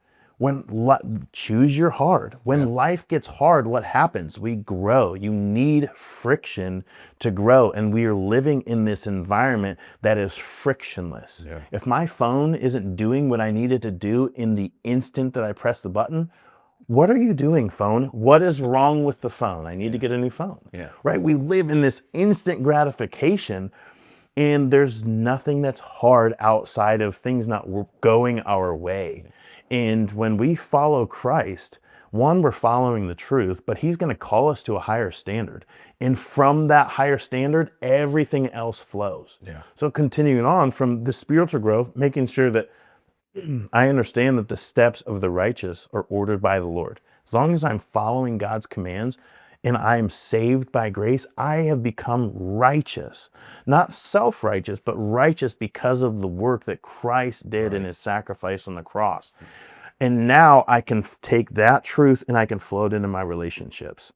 choose your hard. When life gets hard, what happens? We grow. You need friction to grow. And we are living in this environment that is frictionless. Yeah. If my phone isn't doing what I needed to do in the instant that I press the button, what are you doing, phone? What is wrong with the phone? I need to get a new phone. Yeah. Right? We live in this instant gratification, and there's nothing that's hard outside of things not going our way. And when we follow Christ, one, we're following the truth, but he's going to call us to a higher standard. And from that higher standard, everything else flows. Yeah. So continuing on from the spiritual growth, making sure that I understand that the steps of the righteous are ordered by the Lord. As long as I'm following God's commands and I am saved by grace, I have become righteous. Not self-righteous, but righteous because of the work that Christ did in his sacrifice on the cross. And now I can take that truth and I can float into my relationships.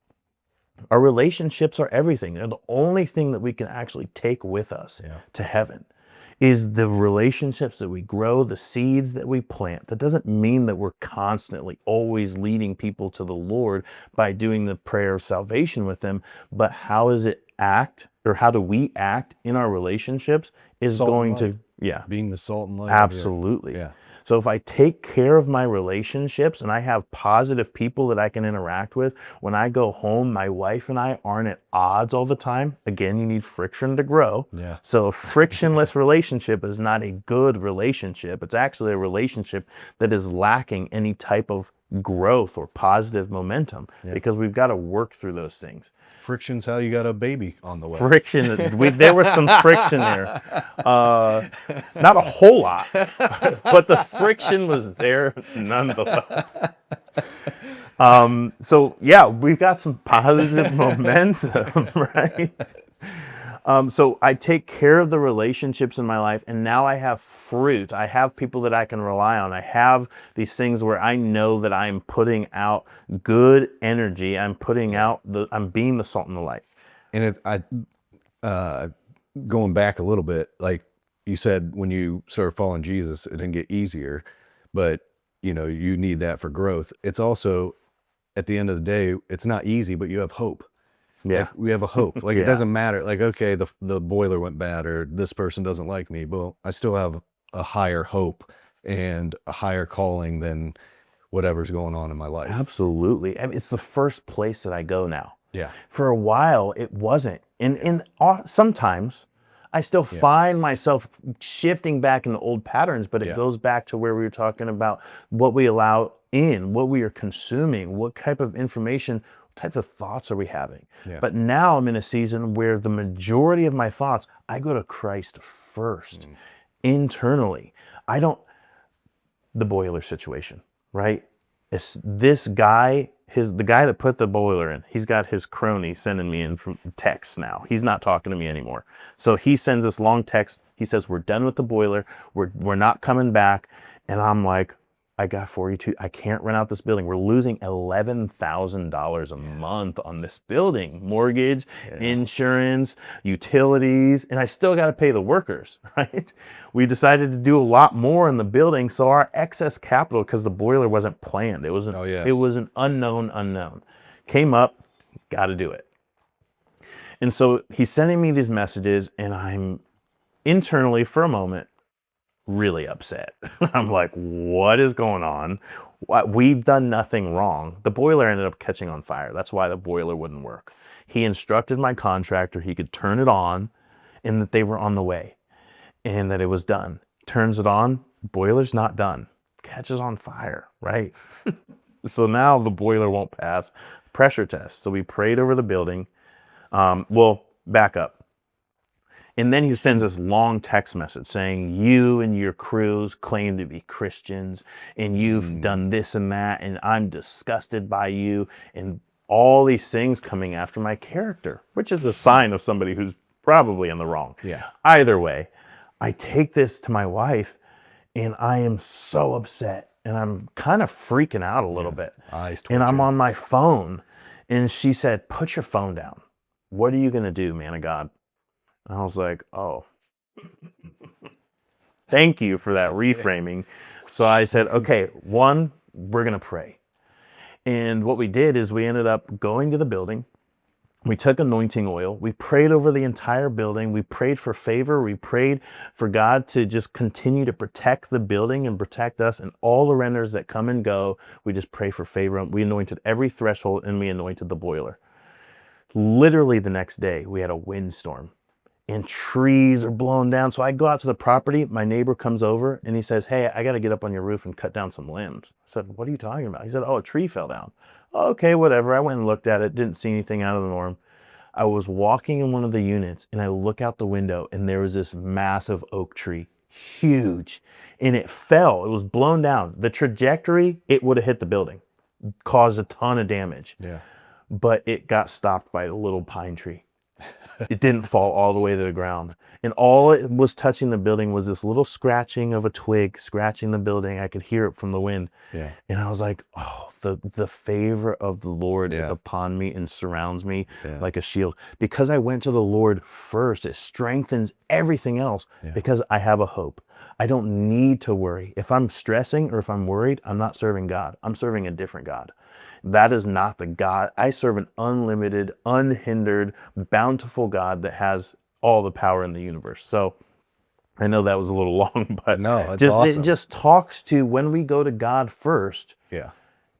Our relationships are everything. They're the only thing that we can actually take with us to heaven. Is the relationships that we grow, the seeds that we plant. That doesn't mean that we're constantly always leading people to the Lord by doing the prayer of salvation with them, but how does it act, or how do we act in our relationships is Salt going and to, light. Being the salt and light. absolutely. Yeah. So if I take care of my relationships and I have positive people that I can interact with, when I go home, my wife and I aren't at odds all the time. Again, you need friction to grow. Yeah. So a frictionless relationship is not a good relationship. It's actually a relationship that is lacking any type of growth or positive momentum because we've got to work through those things. Friction's how you got a baby on the way. Friction, there was some friction there. Not a whole lot, but the friction was there nonetheless. So yeah, we've got some positive momentum, right? So I take care of the relationships in my life, and now I have fruit. I have people that I can rely on. I have these things where I know that I'm putting out good energy. I'm being the salt and the light. And going back a little bit, like you said, when you started following Jesus, it didn't get easier, but you need that for growth. It's also, at the end of the day, it's not easy, but you have hope. Yeah. Like, we have a hope. Like, it doesn't matter. Like, okay, the boiler went bad, or this person doesn't like me. Well, I still have a higher hope and a higher calling than whatever's going on in my life. Absolutely. I mean, it's the first place that I go now. Yeah. For a while, it wasn't. And sometimes I still find myself shifting back into old patterns, but it goes back to where we were talking about what we allow in, what we are consuming, what type of information, types of thoughts are we having? Yeah. But now I'm in a season where the majority of my thoughts, I go to Christ first, internally. The boiler situation, right? It's this guy, the guy that put the boiler in, he's got his crony sending me in from text now. He's not talking to me anymore. So he sends this long text. He says, we're done with the boiler. We're not coming back. And I'm like, I got 42. I can't rent out this building. We're losing $11,000 a month on this building. Mortgage, insurance, utilities, and I still got to pay the workers, right? We decided to do a lot more in the building, so our excess capital, because the boiler wasn't planned. It was an unknown. Came up, got to do it. And so he's sending me these messages, and I'm internally, for a moment, really upset. I'm like, what is going on? We've done nothing wrong. The boiler ended up catching on fire. That's why the boiler wouldn't work. He instructed my contractor he could turn it on and that they were on the way and that it was done. Turns it on, boiler's not done. Catches on fire, right? So now the boiler won't pass pressure test. So we prayed over the building. Back up. And then he sends this long text message saying, you and your crews claim to be Christians, and you've done this and that, and I'm disgusted by you, and all these things coming after my character, which is a sign of somebody who's probably in the wrong. Yeah. Either way, I take this to my wife, and I am so upset. and I'm kind of freaking out a little bit. Eyes And I'm twitching. on my phone, and she said, "Put your phone down. What are you going to do, man of God?" And I was like, "Oh, thank you for that reframing." So I said, "Okay, one, we're going to pray." And what we did is we ended up going to the building. We took anointing oil. We prayed over the entire building. We prayed for favor. We prayed for God to just continue to protect the building and protect us and all the renters that come and go. We just pray for favor. We anointed every threshold and we anointed the boiler. Literally the next day, we had a windstorm and trees are blown down. So I go out to the property. My neighbor comes over and he says, "Hey, I got to get up on your roof and cut down some limbs." I said, "What are you talking about?" He said, "Oh, a tree fell down." Okay, whatever. I went and looked at it. Didn't see anything out of the norm. I was walking in one of the units and I look out the window and there was this massive oak tree, huge, and it fell. It was blown down. The trajectory, it would have hit the building, caused a ton of damage, Yeah. but it got stopped by a little pine tree. It didn't fall all the way to the ground. And all it was touching the building was this little scratching of a twig, scratching the building. I could hear it from the wind. Yeah. And I was like, oh, the favor of the Lord is Yeah. upon me and surrounds me Yeah. like a shield. Because I went to the Lord first, it strengthens everything else because I have a hope. I don't need to worry. If I'm stressing or if I'm worried, I'm not serving God. I'm serving a different God. That is not the God. I serve an unlimited, unhindered, bountiful God that has all the power in the universe. So I know that was a little long, but No, it's it awesome. just talks to when we go to God first, Yeah.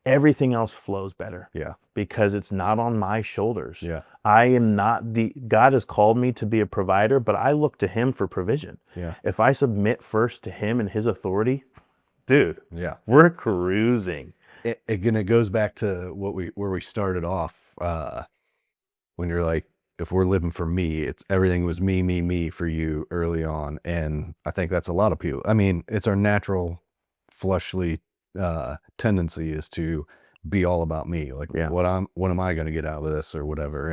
everything else flows better. Yeah. Because it's not on my shoulders. Yeah. I am not God has called me to be a provider, but I look to him for provision. Yeah. If I submit first to him and his authority, dude, Yeah. we're cruising. Again, it goes back to where we started off, when you're like, if we're living for me, it's everything was me for you early on. And I think that's a lot of people. I mean, it's our natural fleshly tendency is to be all about me. Like Yeah. what am I going to get out of this or whatever.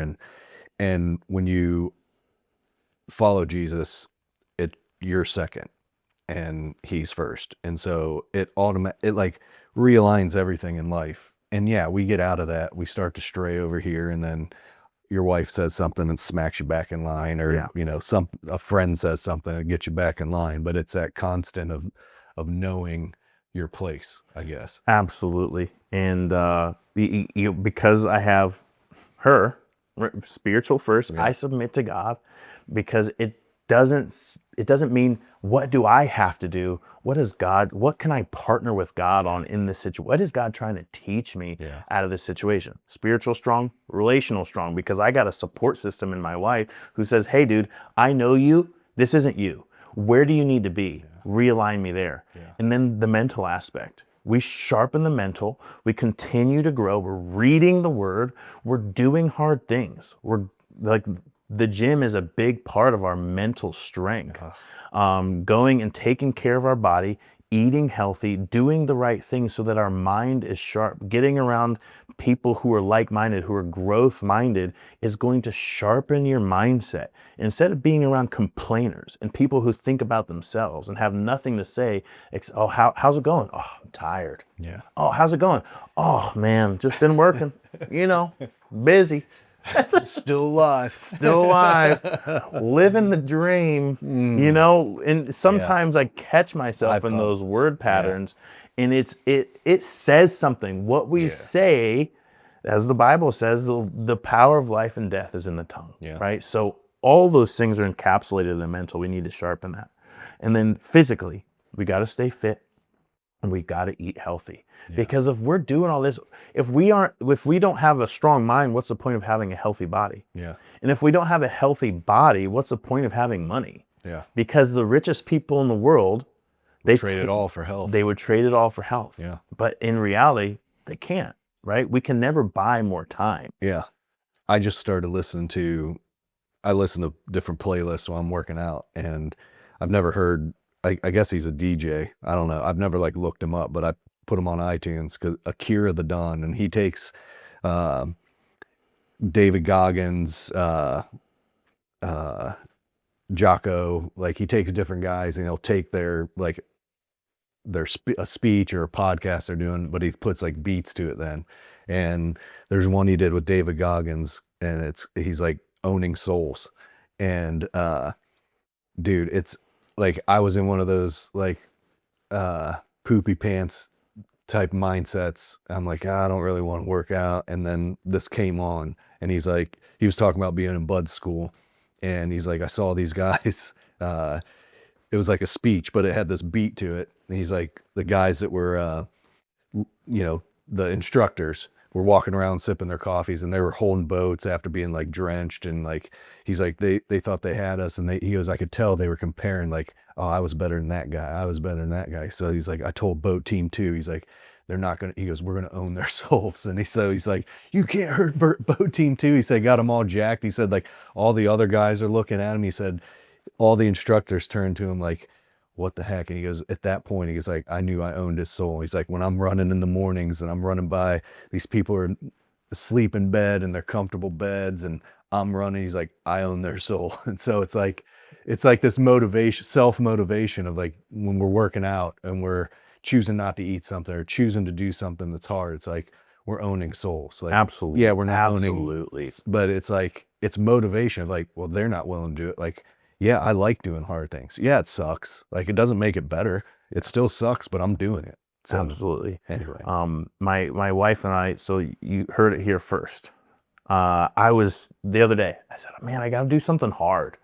And when you follow Jesus, you're second and he's first. And so it like realigns everything in life. And yeah, we get out of that. We start to stray over here, and then your wife says something and smacks you back in line, or a friend says something and gets you back in line. But it's that constant of knowing your place, I guess. Absolutely. And because I have her, spiritual first, I submit to God because it doesn't mean what do I have to do? What can I partner with God on in this situation? What is God trying to teach me out of this situation? Spiritual strong, relational strong, because I got a support system in my wife who says, "Hey dude, I know you. This isn't you. Where do you need to be? Realign me there." And then the mental aspect. We sharpen the mental. We continue to grow. We're reading the word. We're doing hard things. We're like, the gym is a big part of our mental strength. Going and taking care of our body, eating healthy, doing the right things so that our mind is sharp. Getting around people who are like-minded, who are growth-minded, is going to sharpen your mindset. Instead of being around complainers and people who think about themselves and have nothing to say, oh, how's it going? Oh, I'm tired. Yeah. Oh, how's it going? Oh, man, just been working, busy. Still alive. Still alive, living the dream, and sometimes I catch myself in those word patterns, and it says something. What we say, as the Bible says, the power of life and death is in the tongue, right? So all those things are encapsulated in the mental. We need to sharpen that. And then physically, we got to stay fit. And we got to eat healthy, because if we're doing all this, if we don't have a strong mind, what's the point of having a healthy body? Yeah. And if we don't have a healthy body, what's the point of having money? Yeah. Because the richest people in the world, they trade it all for health. They would trade it all for health. Yeah. But in reality, they can't, right? We can never buy more time. Yeah. I just started I listen to different playlists while I'm working out, and I've never heard, I guess he's a DJ. I don't know. I've never looked him up, but I put him on iTunes, because Akira the Don, and he takes David Goggins, Jocko, he takes different guys and he'll take their a speech or a podcast they're doing, but he puts like beats to it then. And there's one he did with David Goggins, and he's like owning souls. And dude, it's like I was in one of those like poopy pants type mindsets. I'm like, I don't really want to work out. And then this came on, and he was talking about being in Bud school, and he's like, I saw these guys. It was like a speech, but it had this beat to it. And he's like, the guys that were, the instructors were walking around sipping their coffees, and they were holding boats after being like drenched. And like, he's like, they thought they had us. And he goes, I could tell they were comparing like, oh, I was better than that guy. I was better than that guy. So he's like, I told boat team 2, he's like, they're not going to, he goes, we're going to own their souls. And he's like, you can't hurt boat team 2. He said, got them all jacked. He said, like, all the other guys are looking at him. He said, all the instructors turned to him like, what the heck? And he goes, at that point, he goes like, I knew I owned his soul. He's like, when I'm running in the mornings and I'm running by, these people are asleep in bed in their comfortable beds, and I'm running, he's like, I own their soul. And so it's like this motivation, self-motivation of like, when we're working out and we're choosing not to eat something or choosing to do something that's hard, it's like we're owning souls. Like, Absolutely. yeah, we're not Absolutely. owning, but it's like, it's motivation of like, well, they're not willing to do it. Like, yeah, I like doing hard things. Yeah, it sucks. Like, it doesn't make it better. It still sucks, but I'm doing it. So, Absolutely. anyway. My wife and I, so you heard it here first. I was the other day, I said, man, I got to do something hard.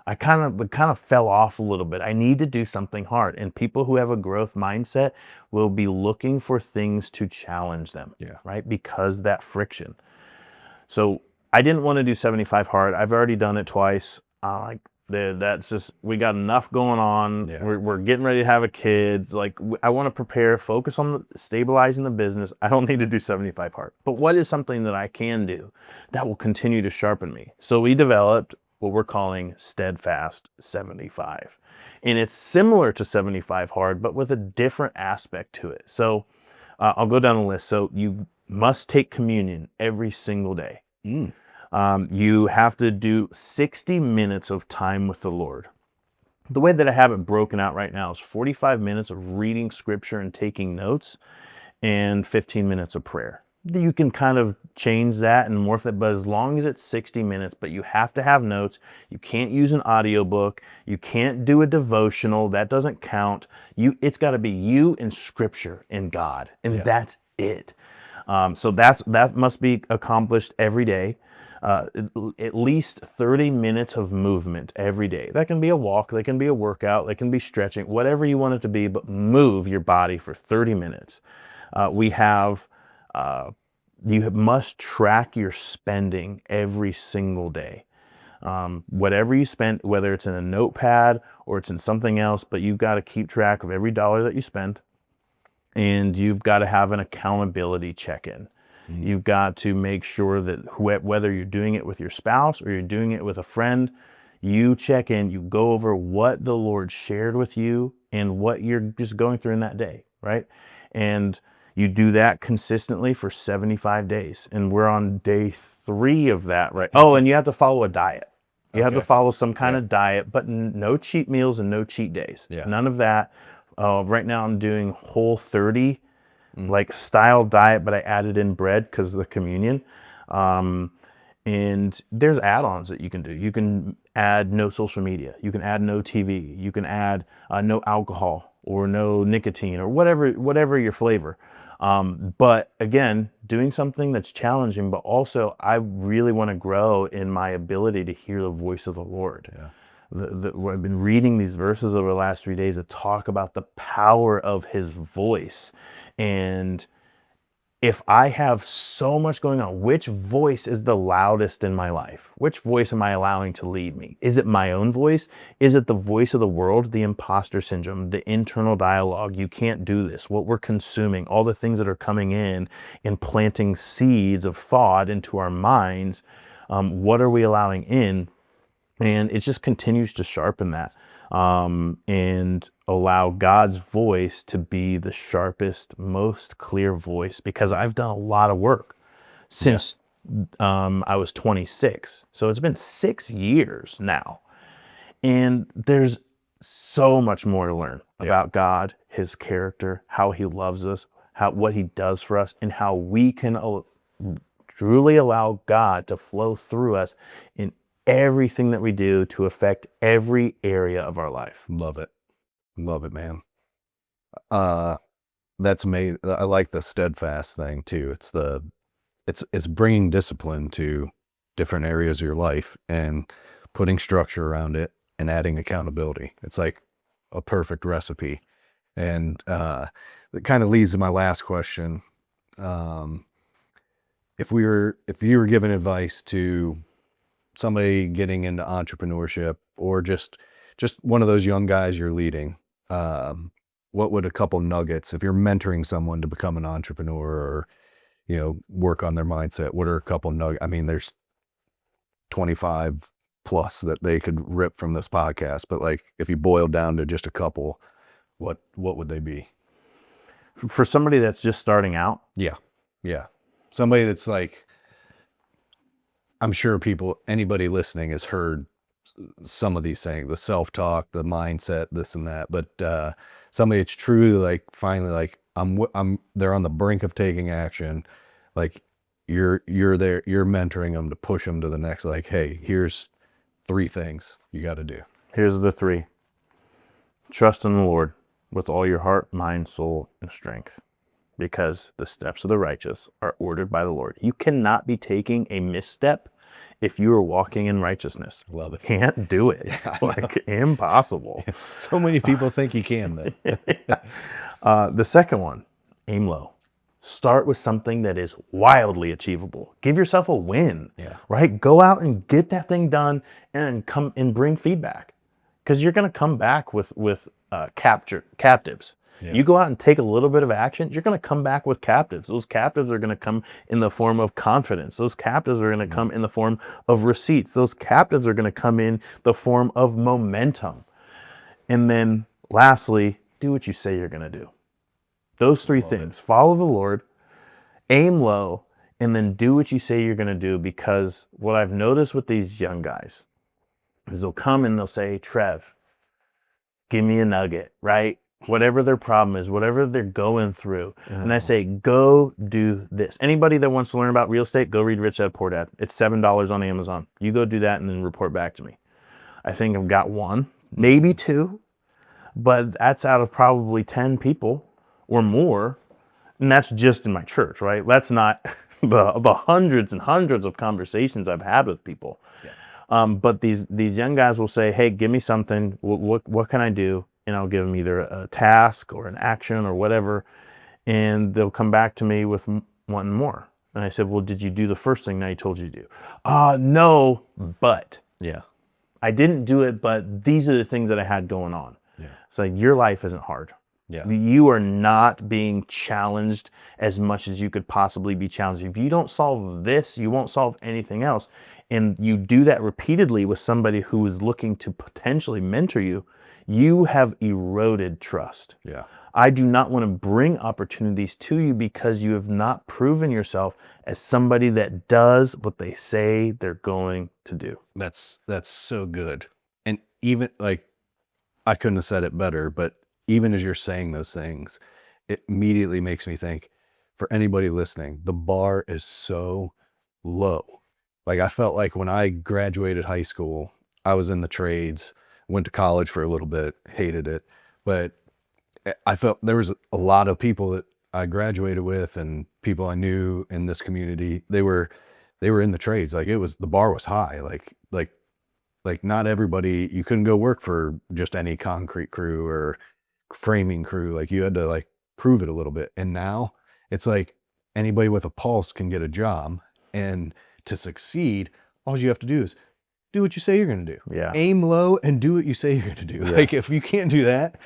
I kind of fell off a little bit. I need to do something hard. And people who have a growth mindset will be looking for things to challenge them, right? Because that friction. So I didn't want to do 75 hard. I've already done it twice. That's just, we got enough going on. Yeah. We're getting ready to have a kid. Like, I want to prepare, focus on stabilizing the business. I don't need to do 75 hard. But what is something that I can do that will continue to sharpen me? So we developed what we're calling Steadfast 75. And it's similar to 75 hard, but with a different aspect to it. So I'll go down the list. So you must take communion every single day. You have to do 60 minutes of time with the Lord. The way that I have it broken out right now is 45 minutes of reading scripture and taking notes, and 15 minutes of prayer. You can kind of change that and morph it, but as long as it's 60 minutes, but you have to have notes. You can't use an audiobook. You can't do a devotional. That doesn't count. It's got to be you and scripture and God, and that's it. So that must be accomplished every day. At least 30 minutes of movement every day. That can be a walk, that can be a workout, that can be stretching, whatever you want it to be, but move your body for 30 minutes. You must track your spending every single day. Whatever you spend, whether it's in a notepad or it's in something else, but you've got to keep track of every dollar that you spend, and you've got to have an accountability check-in. You've got to make sure that whether you're doing it with your spouse or you're doing it with a friend, you check in, you go over what the Lord shared with you and what you're just going through in that day, right? And you do that consistently for 75 days. And we're on day 3 of that, right? Oh, and you have to follow a diet. You have to follow some kind of diet, but no cheat meals and no cheat days. None of that. Right now I'm doing Whole30 like style diet, but I added in bread because of the communion. And there's add-ons that you can do. You can add no social media. You can add no TV. You can add no alcohol or no nicotine or whatever your flavor. But again, doing something that's challenging, but also I really want to grow in my ability to hear the voice of the Lord. I've been reading these verses over the last 3 days that talk about the power of his voice. And if I have so much going on, which voice is the loudest in my life? Which voice am I allowing to lead me? Is it my own voice? Is it the voice of the world, the imposter syndrome, the internal dialogue? You can't do this. What we're consuming, all the things that are coming in and planting seeds of thought into our minds, what are we allowing in? And it just continues to sharpen that and allow God's voice to be the sharpest, most clear voice, because I've done a lot of work since I was 26. So it's been 6 years now. And there's so much more to learn about God, his character, how he loves us, what he does for us, and how we can truly allow God to flow through us in everything that we do to affect every area of our life. Love it. Love it, man. That's amazing. I like the steadfast thing too. It's bringing discipline to different areas of your life and putting structure around it and adding accountability. It's like a perfect recipe. And that kind of leads to my last question. If you were giving advice to somebody getting into entrepreneurship or just one of those young guys you're leading, what would a couple nuggets, if you're mentoring someone to become an entrepreneur or, work on their mindset, what are a couple nuggets? I mean, there's 25 plus that they could rip from this podcast, but like if you boil down to just a couple, what would they be? For somebody that's just starting out? Yeah. Somebody that's like, I'm sure anybody listening has heard some of these things, the self-talk, the mindset, this and that, but somebody that's truly like, finally, like they're on the brink of taking action. Like you're there, you're mentoring them to push them to the next, like, hey, here's 3 things you got to do. Here's the 3. Trust in the Lord with all your heart, mind, soul, and strength, because the steps of the righteous are ordered by the Lord. You cannot be taking a misstep if you are walking in righteousness. Love it. Can't do it. Like, impossible. So many people think you can, but the second one, aim low. Start with something that is wildly achievable. Give yourself a win, right? Go out and get that thing done and come and bring feedback, because you're going to come back with captives. Yeah. You go out and take a little bit of action, you're going to come back with captives. Those captives are going to come in the form of confidence. Those captives are going to come in the form of receipts. Those captives are going to come in the form of momentum. And then lastly, do what you say you're going to do. Those 3 things. Follow the Lord, aim low, and then do what you say you're going to do. Because what I've noticed with these young guys is they'll come and they'll say, Trev, give me a nugget, right? Whatever their problem is, whatever they're going through. And I say, go do this. Anybody that wants to learn about real estate, go read Rich Dad Poor Dad. It's $7 on Amazon. You go do that and then report back to me. I think I've got 1, maybe 2, but that's out of probably 10 people or more. And that's just in my church, right? That's not the hundreds and hundreds of conversations I've had with people. Yeah. But these young guys will say, hey, give me something. What can I do? And I'll give them either a task or an action or whatever. And they'll come back to me with wanting more. And I said, well, did you do the first thing that I told you to do? No, but. Yeah. I didn't do it, but these are the things that I had going on. Yeah. It's like, your life isn't hard. Yeah. You are not being challenged as much as you could possibly be challenged. If you don't solve this, you won't solve anything else. And you do that repeatedly with somebody who is looking to potentially mentor you, you have eroded trust. Yeah. I do not want to bring opportunities to you because you have not proven yourself as somebody that does what they say they're going to do. That's so good. And even like, I couldn't have said it better, but even as you're saying those things, it immediately makes me think, for anybody listening, the bar is so low. Like, I felt like when I graduated high school, I was in the trades, went to college for a little bit, hated it, but I felt there was a lot of people that I graduated with and people I knew in this community, they were in the trades. Like, the bar was high. Like not everybody, you couldn't go work for just any concrete crew or framing crew. Like, you had to like prove it a little bit. And now it's like anybody with a pulse can get a job, and to succeed, all you have to do is do what you say you're going to do. Yeah. Aim low and do what you say you're going to do. Yeah. Like, if you can't do that,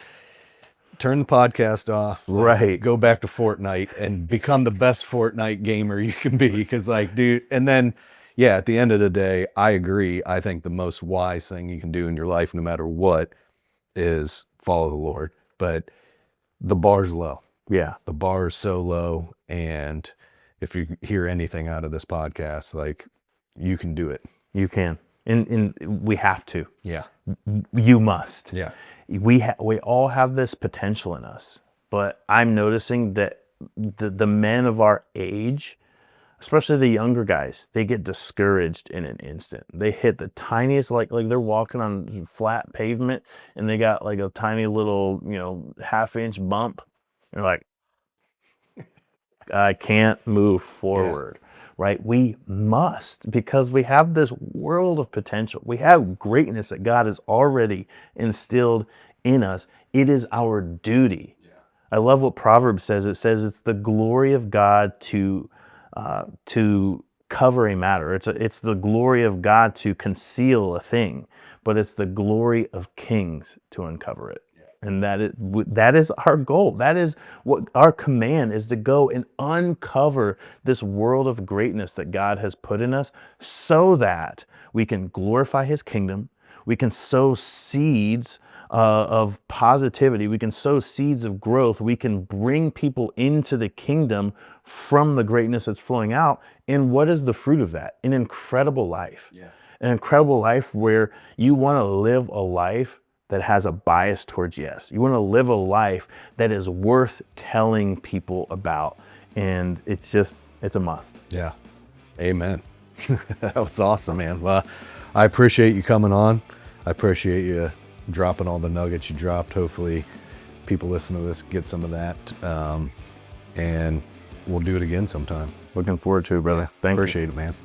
turn the podcast off. Right. Go back to Fortnite and become the best Fortnite gamer you can be. Because, like, dude, and then, yeah, at the end of the day, I agree. I think the most wise thing you can do in your life, no matter what, is follow the Lord. But the bar's low. Yeah. The bar is so low. And if you hear anything out of this podcast, like, you can do it. You can. And we have to. Yeah. You must. Yeah. We all have this potential in us, but I'm noticing that the men of our age, especially the younger guys, they get discouraged in an instant. They hit the tiniest, like they're walking on flat pavement and they got like a tiny little, 1/2 inch bump. They're like, I can't move forward, right? We must, because we have this world of potential. We have greatness that God has already instilled in us. It is our duty. I love what Proverbs says. It says it's the glory of God to cover a matter. It's the glory of God to conceal a thing, but it's the glory of kings to uncover it. And that is our goal. That is what our command is, to go and uncover this world of greatness that God has put in us, so that we can glorify his kingdom. We can sow seeds of positivity. We can sow seeds of growth. We can bring people into the kingdom from the greatness that's flowing out. And what is the fruit of that? An incredible life. An incredible life where you want to live a life that has a bias towards yes. You want to live a life that is worth telling people about. And it's a must. Yeah. Amen. That was awesome, man. Well, I appreciate you coming on. I appreciate you dropping all the nuggets you dropped. Hopefully people listening to this get some of that. And we'll do it again sometime. Looking forward to it, brother. Thank you. Appreciate it, man.